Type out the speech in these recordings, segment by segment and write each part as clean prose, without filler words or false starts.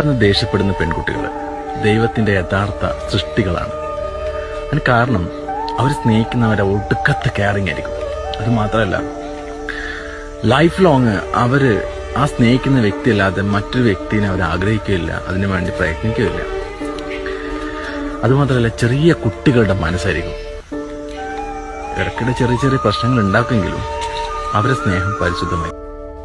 പെട്ടെന്ന് ദേഷ്യപ്പെടുന്ന പെൺകുട്ടികൾ ദൈവത്തിന്റെ യഥാർത്ഥ സൃഷ്ടികളാണ്. അതിന് കാരണം അവർ സ്നേഹിക്കുന്നവരെ ഒടുക്കത്തെ കെയറിങ് ആയിരിക്കും. അത് മാത്രമല്ല, ലൈഫ് ലോങ് അവര് ആ സ്നേഹിക്കുന്ന വ്യക്തിയല്ലാതെ മറ്റൊരു വ്യക്തിനെ അവർ ആഗ്രഹിക്കുകയില്ല, അതിനു വേണ്ടി പ്രയത്നിക്കുകയില്ല. അതുമാത്രമല്ല, ചെറിയ കുട്ടികളുടെ മനസ്സായിരിക്കും. ഇടയ്ക്കിടെ ചെറിയ ചെറിയ പ്രശ്നങ്ങൾ ഉണ്ടാക്കുമെങ്കിലും അവരുടെ സ്നേഹം പരിശുദ്ധമായി.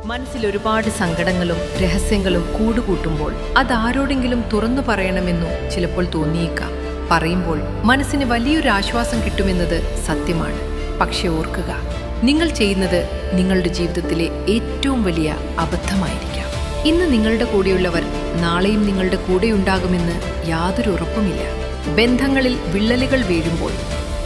മനസ്സിൽ ഒരുപാട് സങ്കടങ്ങളും രഹസ്യങ്ങളും കൂടുകൂട്ടുമ്പോൾ അതാരോടെങ്കിലും തുറന്നു പറയണമെന്നു ചിലപ്പോൾ തോന്നിയേക്കാം. പറയുമ്പോൾ മനസ്സിന് വലിയൊരു ആശ്വാസം കിട്ടുമെന്നത് സത്യമാണ്. പക്ഷെ ഓർക്കുക, നിങ്ങൾ ചെയ്യുന്നത് നിങ്ങളുടെ ജീവിതത്തിലെ ഏറ്റവും വലിയ അബദ്ധമായിരിക്കാം. ഇന്ന് നിങ്ങളുടെ കൂടെയുള്ളവർ നാളെയും നിങ്ങളുടെ കൂടെയുണ്ടാകുമെന്ന് യാതൊരു ഉറപ്പുമില്ല. ബന്ധങ്ങളിൽ വിള്ളലുകൾ വീഴുമ്പോൾ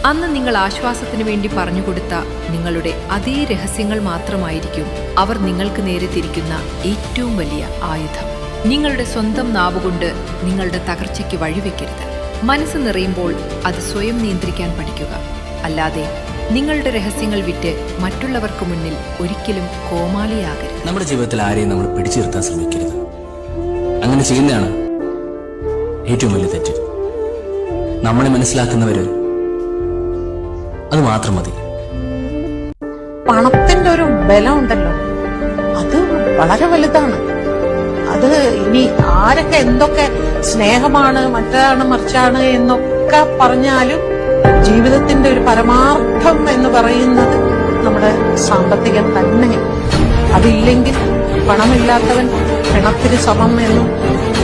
അന്ന് നിങ്ങൾ ആശ്വാസത്തിനു വേണ്ടി പറഞ്ഞുകൊടുത്ത നിങ്ങളുടെ അതേ രഹസ്യങ്ങൾ മാത്രമായിരിക്കും അവർ നിങ്ങൾക്ക് നേരെ തിരിക്കുന്ന ഏറ്റവും വലിയ ആയുധം. നിങ്ങളുടെ സ്വന്തം നാവുകൊണ്ട് നിങ്ങളുടെ തകർച്ചയ്ക്ക് വഴിവെക്കരുത്. മനസ്സ് നിറയുമ്പോൾ അത് സ്വയം നിയന്ത്രിക്കാൻ പഠിക്കുക. അല്ലാതെ നിങ്ങളുടെ രഹസ്യങ്ങൾ വിറ്റ് മറ്റുള്ളവർക്ക് മുന്നിൽ ഒരിക്കലും കോമാളിയാകരുത്. നമ്മുടെ ജീവിതത്തിൽ ആരെയും നമ്മൾ പിടിച്ചു നിർത്താൻ ശ്രമിക്കരുത്. അങ്ങനെ ചെയ്യുന്നതാണ് ഏറ്റവും വലിയ തെറ്റ്. നമ്മളെ മനസ്സിലാക്കുന്നവര് അത് മാത്രം മതി. പണത്തിന്റെ ഒരു ബലം ഉണ്ടല്ലോ, അത് വളരെ വലുതാണ്. അത് ഇനി ആരൊക്കെ എന്തൊക്കെ സ്നേഹമാണ്, മറ്റാണ് മറിച്ചാണ് എന്നൊക്കെ പറഞ്ഞാലും ജീവിതത്തിന്റെ ഒരു പരമാർത്ഥം എന്ന് പറയുന്നത് നമ്മുടെ സാമ്പത്തികം തന്നെ. അതില്ലെങ്കിൽ പണമില്ലാത്തവൻ പിണത്തിന് സമം എന്നും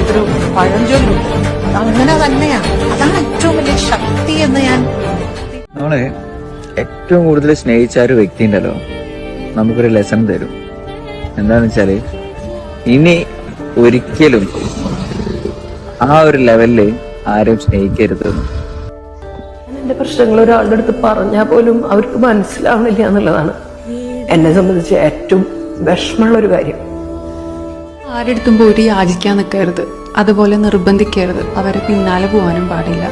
ഒരു പഴഞ്ചൊല്ലുണ്ട്. അതങ്ങനെ തന്നെയാണ്. അതാണ് ഏറ്റവും വലിയ ശക്തി എന്ന് ഞാൻ. നമ്മളെ ഏറ്റവും കൂടുതൽ സ്നേഹിച്ച ഒരു വ്യക്തി ഉണ്ടല്ലോ, നമുക്കൊരു ലെസൺ തരും. എന്താന്ന് വെച്ചാല്, ഇനി ഒരിക്കലും ആ ഒരു ലെവലില് ആരും സ്നേഹിക്കരുത്. എന്റെ പ്രശ്നങ്ങൾ ഒരാളുടെ അടുത്ത് പറഞ്ഞാൽ പോലും അവർക്ക് മനസ്സിലാവണില്ല എന്നുള്ളതാണ് എന്നെ സംബന്ധിച്ച് ഏറ്റവും വിഷമമുള്ളൊരു കാര്യം. ആരെടുത്തും പോയിട്ട് യാചിക്കാൻ നിൽക്കരുത്, അതുപോലെ നിർബന്ധിക്കരുത്. അവരെ പിന്നാലെ പോകാനും പാടില്ല.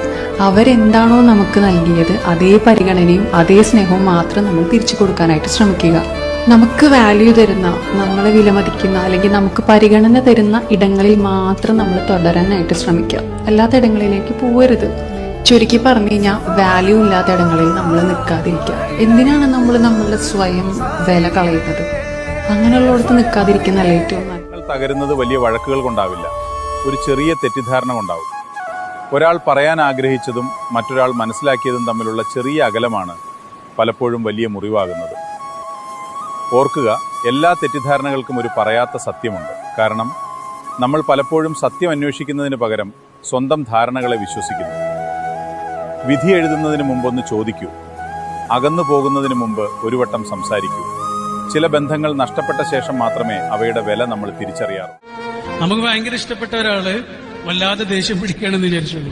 അവരെന്താണോ നമുക്ക് നൽകിയത് അതേ പരിഗണനയും അതേ സ്നേഹവും മാത്രം നമ്മൾ തിരിച്ചു കൊടുക്കാനായിട്ട് ശ്രമിക്കുക. നമുക്ക് വാല്യൂ തരുന്ന, നമ്മളെ വിലമതിക്കുന്ന അല്ലെങ്കിൽ നമുക്ക് പരിഗണന തരുന്ന ഇടങ്ങളിൽ മാത്രം നമ്മൾ തുടരാനായിട്ട് ശ്രമിക്കുക. അല്ലാത്ത ഇടങ്ങളിലേക്ക് പോകരുത്. ചുരുക്കി പറഞ്ഞു കഴിഞ്ഞാൽ, വാല്യൂ ഇല്ലാത്ത ഇടങ്ങളിൽ നമ്മൾ നിൽക്കാതിരിക്കുക. എന്തിനാണ് നമ്മൾ നമ്മളുടെ സ്വയം വില കളയുന്നത്? അങ്ങനെയുള്ളിടത്ത് നിൽക്കാതിരിക്കുന്നതല്ല ഏറ്റവും നല്ലത്. തകരുന്നത് വലിയ വഴക്കുകൾ കൊണ്ടാവില്ല, ഒരു ചെറിയ തെറ്റിദ്ധാരണ കൊണ്ടാവും. ഒരാൾ പറയാൻ ആഗ്രഹിച്ചതും മറ്റൊരാൾ മനസ്സിലാക്കിയതും തമ്മിലുള്ള ചെറിയ അകലമാണ് പലപ്പോഴും വലിയ മുറിവാകുന്നത്. ഓർക്കുക, എല്ലാ തെറ്റിദ്ധാരണകൾക്കും ഒരു പറയാത്ത സത്യമുണ്ട്. കാരണം നമ്മൾ പലപ്പോഴും സത്യം അന്വേഷിക്കുന്നതിന് പകരം സ്വന്തം ധാരണകളെ വിശ്വസിക്കുന്നു. വിധി എഴുതുന്നതിന് മുമ്പൊന്ന് ചോദിക്കൂ. അകന്നു പോകുന്നതിന് മുമ്പ് ഒരു വട്ടം സംസാരിക്കൂ. ചില ബന്ധങ്ങൾ നഷ്ടപ്പെട്ട ശേഷം മാത്രമേ അവയുടെ വില നമ്മൾ തിരിച്ചറിയാറൂ. നമുക്ക് ഭയങ്കര ഇഷ്ടപ്പെട്ട ഒരാള് വല്ലാതെ ദേഷ്യം പിടിക്കുകയാണെന്ന് വിചാരിച്ചോളൂ.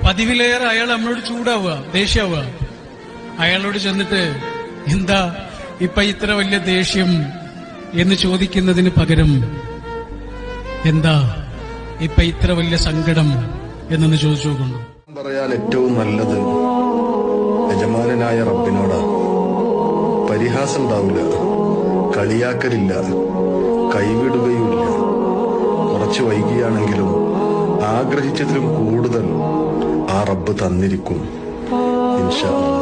പതിവിലേറെ അയാൾ നമ്മളോട് ചൂടാവുക, ദേഷ്യാവുക. അയാളോട് ചെന്നിട്ട് എന്താ ഇപ്പൊ ഇത്ര വലിയ ദേഷ്യം എന്ന് ചോദിക്കുന്നതിന് പകരം എന്താ ഇപ്പൊ ഇത്ര വലിയ സങ്കടം എന്നൊന്ന് ചോദിച്ചു നോക്കുന്നു. പറയാൻ ഏറ്റവും നല്ലത് യജമാനനായ റബ്ബിനോടാണ്. പരിഹാസം ഉണ്ടാവില്ല, കളിയാക്കലില്ല, കൈവിടുകയുമില്ല. കുറച്ച് വൈകിയാണെങ്കിലും ആഗ്രഹിച്ചതിലും കൂടുതൽ ആ റബ്ബ് തന്നിരിക്കും ഇൻഷാ അല്ലാഹ്.